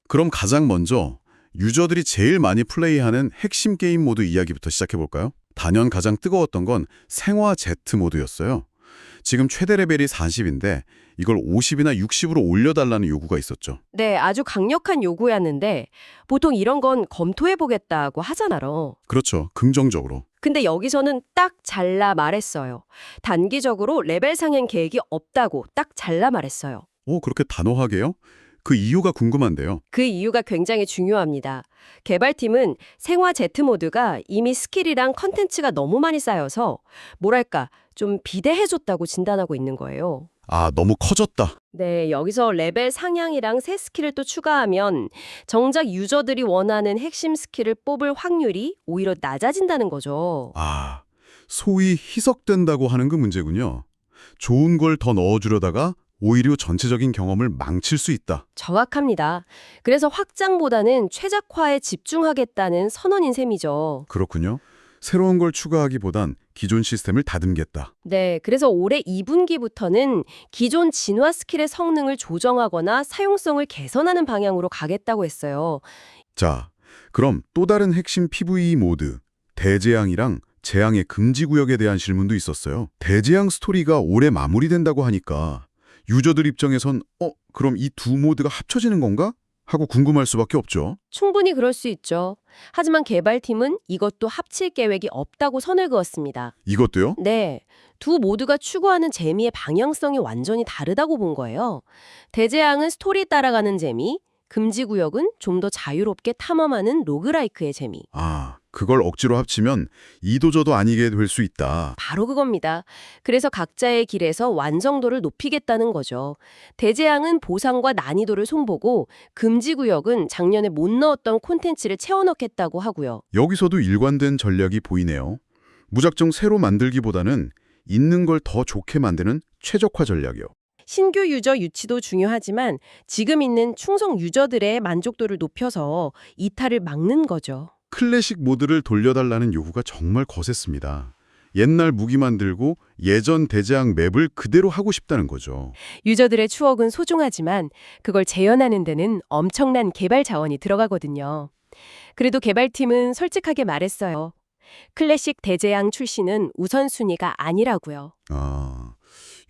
그럼 가장 먼저 유저들이 제일 많이 플레이하는 핵심 게임 모드 이야기부터 시작해볼까요? 단연 가장 뜨거웠던 건 생화 Z 모드였어요. 지금 최대 레벨이 40인데 이걸 50이나 60으로 올려달라는 요구가 있었죠. 네, 아주 강력한 요구였는데 보통 이런 건 검토해보겠다고 하잖아요. 그렇죠. 긍정적으로. 근데 여기서는 딱 잘라 말했어요. 단기적으로 레벨 상향 계획이 없다고 딱 잘라 말했어요. 오, 그렇게 단호하게요? 그 이유가 궁금한데요. 그 이유가 굉장히 중요합니다. 개발팀은 생화 Z 모드가 이미 스킬이랑 컨텐츠가 너무 많이 쌓여서 뭐랄까 좀 비대해졌다고 진단하고 있는 거예요. 아, 너무 커졌다. 네, 여기서 레벨 상향이랑 새 스킬을 또 추가하면 정작 유저들이 원하는 핵심 스킬을 뽑을 확률이 오히려 낮아진다는 거죠. 아, 소위 희석된다고 하는 그 문제군요. 좋은 걸 더 넣어주려다가 오히려 전체적인 경험을 망칠 수 있다. 정확합니다. 그래서 확장보다는 최적화에 집중하겠다는 선언인 셈이죠. 그렇군요. 새로운 걸 추가하기보단 기존 시스템을 다듬겠다. 네, 그래서 올해 2분기부터는 기존 진화 스킬의 성능을 조정하거나 사용성을 개선하는 방향으로 가겠다고 했어요. 자, 그럼 또 다른 핵심 PVE 모드, 대재앙이랑 재앙의 금지 구역에 대한 질문도 있었어요. 대재앙 스토리가 올해 마무리된다고 하니까 유저들 입장에선 그럼 이 두 모드가 합쳐지는 건가? 하고 궁금할 수밖에 없죠. 충분히 그럴 수 있죠. 하지만 개발팀은 이것도 합칠 계획이 없다고 선을 그었습니다. 이것도요? 네, 두 모두가 추구하는 재미의 방향성이 완전히 다르다고 본 거예요. 대재앙은 스토리 따라가는 재미, 금지구역은 좀 더 자유롭게 탐험하는 로그라이크의 재미. 아, 그걸 억지로 합치면 이도저도 아니게 될 수 있다. 바로 그겁니다. 그래서 각자의 길에서 완성도를 높이겠다는 거죠. 대재앙은 보상과 난이도를 손보고 금지구역은 작년에 못 넣었던 콘텐츠를 채워넣겠다고 하고요. 여기서도 일관된 전략이 보이네요. 무작정 새로 만들기보다는 있는 걸 더 좋게 만드는 최적화 전략이요. 신규 유저 유치도 중요하지만 지금 있는 충성 유저들의 만족도를 높여서 이탈을 막는 거죠. 클래식 모드를 돌려달라는 요구가 정말 거셌습니다. 옛날 무기 만들고 예전 대재앙 맵을 그대로 하고 싶다는 거죠. 유저들의 추억은 소중하지만 그걸 재현하는 데는 엄청난 개발 자원이 들어가거든요. 그래도 개발팀은 솔직하게 말했어요. 클래식 대재앙 출시는 우선순위가 아니라고요. 아,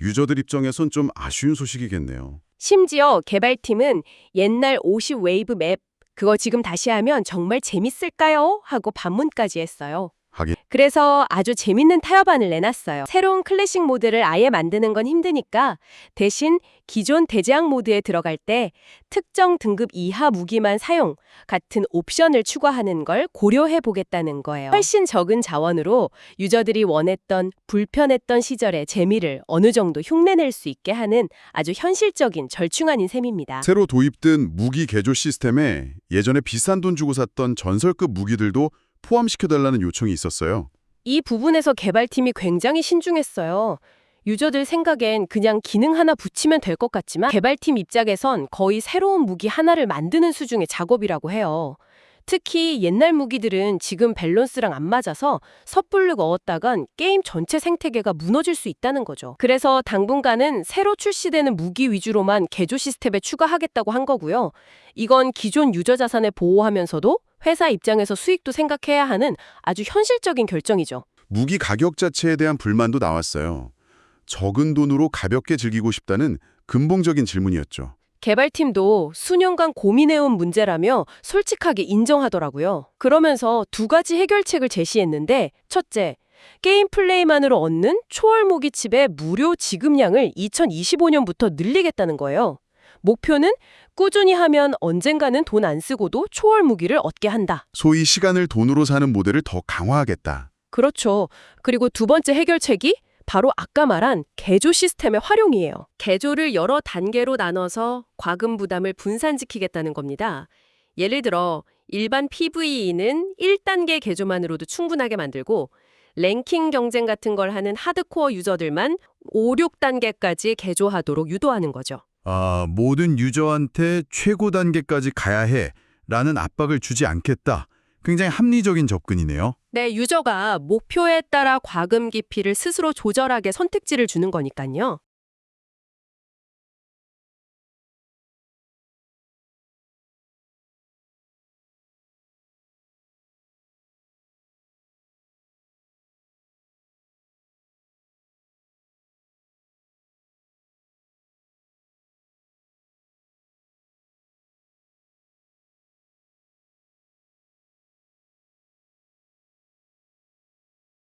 유저들 입장에선 좀 아쉬운 소식이겠네요. 심지어 개발팀은 옛날 50 웨이브 맵 그거 지금 다시 하면 정말 재밌을까요? 하고 반문까지 했어요. 하긴 그래서 아주 재밌는 타협안을 내놨어요. 새로운 클래식 모드를 아예 만드는 건 힘드니까 대신 기존 대재앙 모드에 들어갈 때 특정 등급 이하 무기만 사용 같은 옵션을 추가하는 걸 고려해 보겠다는 거예요. 훨씬 적은 자원으로 유저들이 원했던 불편했던 시절의 재미를 어느 정도 흉내낼 수 있게 하는 아주 현실적인 절충안인 셈입니다. 새로 도입된 무기 개조 시스템에 예전에 비싼 돈 주고 샀던 전설급 무기들도 포함시켜달라는 요청이 있었어요. 이 부분에서 개발팀이 굉장히 신중했어요. 유저들 생각엔 그냥 기능 하나 붙이면 될 것 같지만 개발팀 입장에선 거의 새로운 무기 하나를 만드는 수준의 작업이라고 해요. 특히 옛날 무기들은 지금 밸런스랑 안 맞아서 섣불리 넣었다간 게임 전체 생태계가 무너질 수 있다는 거죠. 그래서 당분간은 새로 출시되는 무기 위주로만 개조 시스템에 추가하겠다고 한 거고요. 이건 기존 유저 자산을 보호하면서도 회사 입장에서 수익도 생각해야 하는 아주 현실적인 결정이죠. 무기 가격 자체에 대한 불만도 나왔어요. 적은 돈으로 가볍게 즐기고 싶다는 근본적인 질문이었죠. 개발팀도 수년간 고민해온 문제라며 솔직하게 인정하더라고요. 그러면서 두 가지 해결책을 제시했는데 첫째, 게임 플레이만으로 얻는 초월 무기 칩의 무료 지급량을 2025년부터 늘리겠다는 거예요. 목표는 꾸준히 하면 언젠가는 돈 안 쓰고도 초월 무기를 얻게 한다. 소위 시간을 돈으로 사는 모델을 더 강화하겠다. 그렇죠. 그리고 두 번째 해결책이 바로 아까 말한 개조 시스템의 활용이에요. 개조를 여러 단계로 나눠서 과금 부담을 분산시키겠다는 겁니다. 예를 들어 일반 PVE는 1단계 개조만으로도 충분하게 만들고 랭킹 경쟁 같은 걸 하는 하드코어 유저들만 5, 6단계까지 개조하도록 유도하는 거죠. 아, 모든 유저한테 최고 단계까지 가야 해 라는 압박을 주지 않겠다. 굉장히 합리적인 접근이네요. 네, 유저가 목표에 따라 과금 깊이를 스스로 조절하게 선택지를 주는 거니까요.